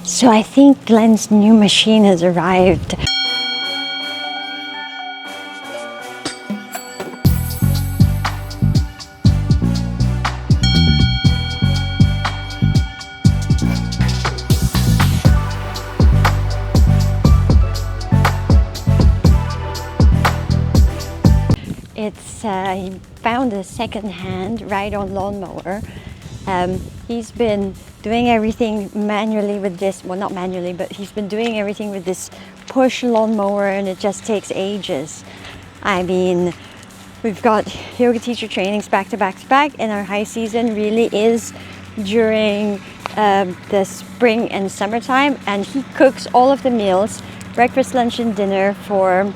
So I think Glen's new machine has arrived. It's he found a second-hand ride-on lawnmower. He's been doing everything manually with this, well, not manually, but he's been doing everything with this push lawnmower, and it just takes ages. I mean, we've got yoga teacher trainings back to back to back, and our high season really is during the spring and summertime, and he cooks all of the meals, breakfast, lunch and dinner for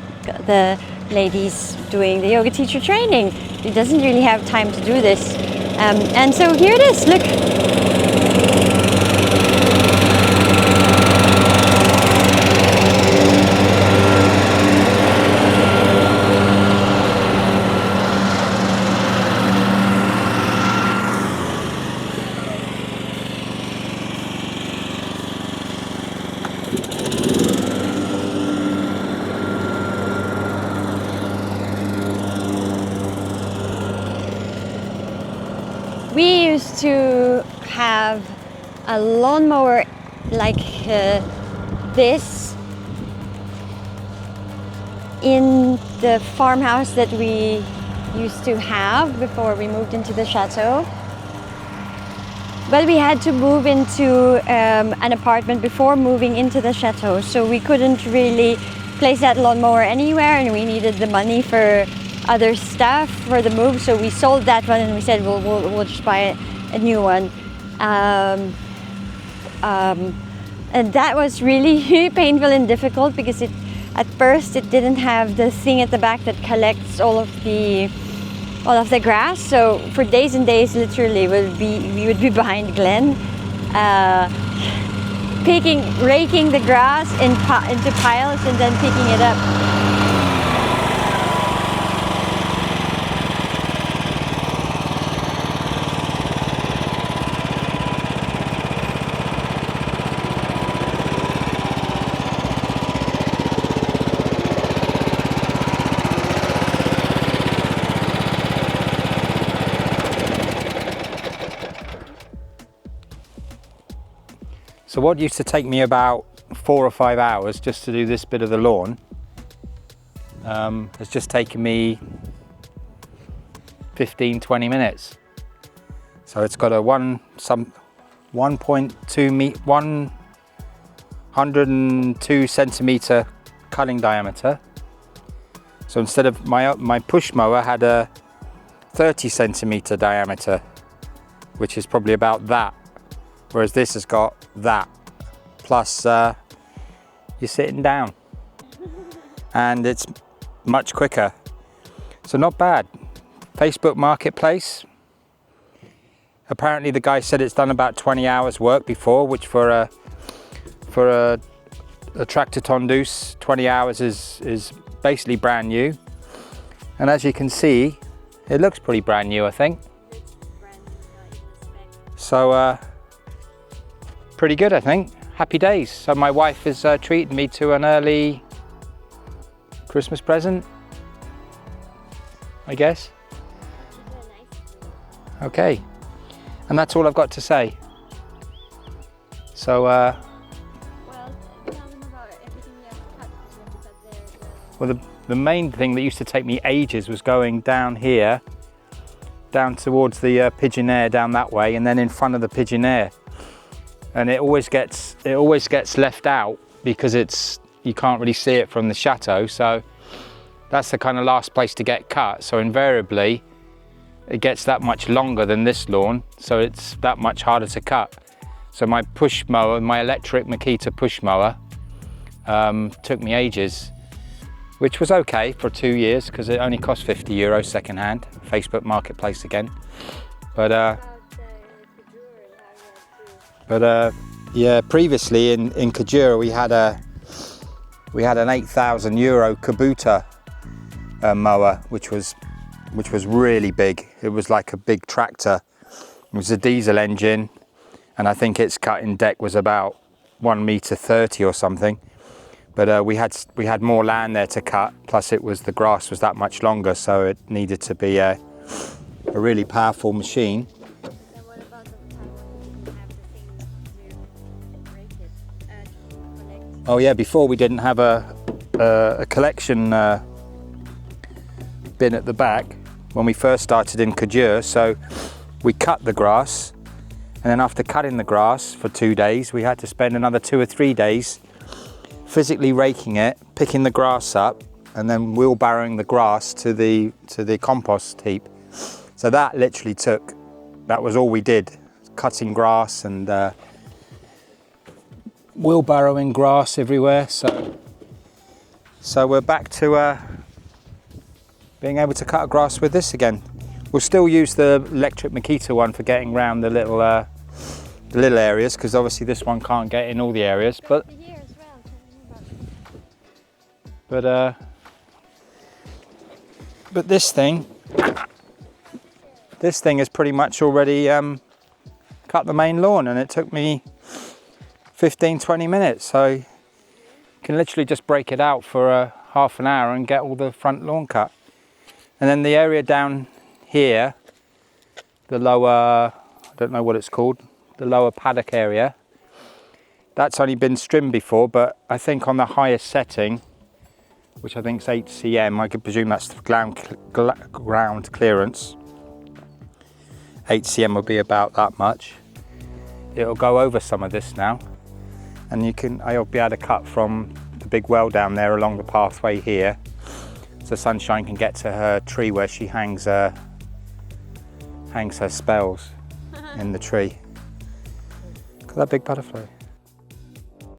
the ladies doing the yoga teacher training. He doesn't really have time to do this. And so here it is, look. We used to have a lawnmower like this in the farmhouse that we used to have before we moved into the chateau. But we had to move into an apartment before moving into the chateau, so we couldn't really place that lawnmower anywhere, and we needed the money for other stuff for the move, so we sold that one and we said we'll just buy a new one. And that was really painful and difficult because at first it didn't have the thing at the back that collects all of the grass. So for days and days, literally, we would be behind Glen, raking the grass into piles and then picking it up. So what used to take me about 4 or 5 hours just to do this bit of the lawn has just taken me 15-20 minutes. So it's got a 102 centimeter cutting diameter. So instead of my push mower had a 30 centimeter diameter, which is probably about that. Whereas this has got that, plus you're sitting down, and it's much quicker. So not bad. Facebook Marketplace. Apparently the guy said it's done about 20 hours work before, which for a tractor tondeuse, 20 hours is basically brand new. And as you can see, it looks pretty brand new, I think. So pretty good, I think. Happy days. So my wife is treating me to an early Christmas present, I guess. Okay, and that's all I've got to say. So Well, tell them about everything you have cut. well, the main thing that used to take me ages was going down here, down towards the pigeonnier down that way, and then in front of the pigeonnier. And it always gets left out because you can't really see it from the chateau. So that's the kind of last place to get cut. So invariably, it gets that much longer than this lawn, so it's that much harder to cut. So my push mower, my electric Makita push mower, took me ages, which was okay for 2 years because it only cost €50 second hand, Facebook Marketplace again. But yeah, previously in Kajura we had an €8,000 Kubota mower, which was really big. It was like a big tractor. It was a diesel engine, and I think its cutting deck was about 1.30 m or something. But we had more land there to cut, plus the grass was that much longer, so it needed to be a really powerful machine. Then what about the time when we didn't have the thing to break it, to collect? Oh yeah, before we didn't have a collection bin at the back when we first started in Cadieux, so we cut the grass, and then after cutting the grass for 2 days, we had to spend another 2 or 3 days physically raking it, picking the grass up, and then wheelbarrowing the grass to the compost heap. So that literally that was all we did, cutting grass and wheelbarrowing grass everywhere. So we're back to being able to cut grass with this again. We'll still use the electric Makita one for getting around the little areas, because obviously this one can't get in all the areas. But this thing has pretty much already cut the main lawn, and it took me 15-20 minutes. So you can literally just break it out for half an hour and get all the front lawn cut. And then the area down here, the lower, I don't know what it's called, the lower paddock area, that's only been trimmed before, but I think on the highest setting, which I think is 8 cm, I could presume that's the ground clearance. 8 cm will be about that much. It'll go over some of this now, and I'll be able to cut from the big well down there along the pathway here, so Sunshine can get to her tree where she hangs her spells in the tree. Look at that big butterfly.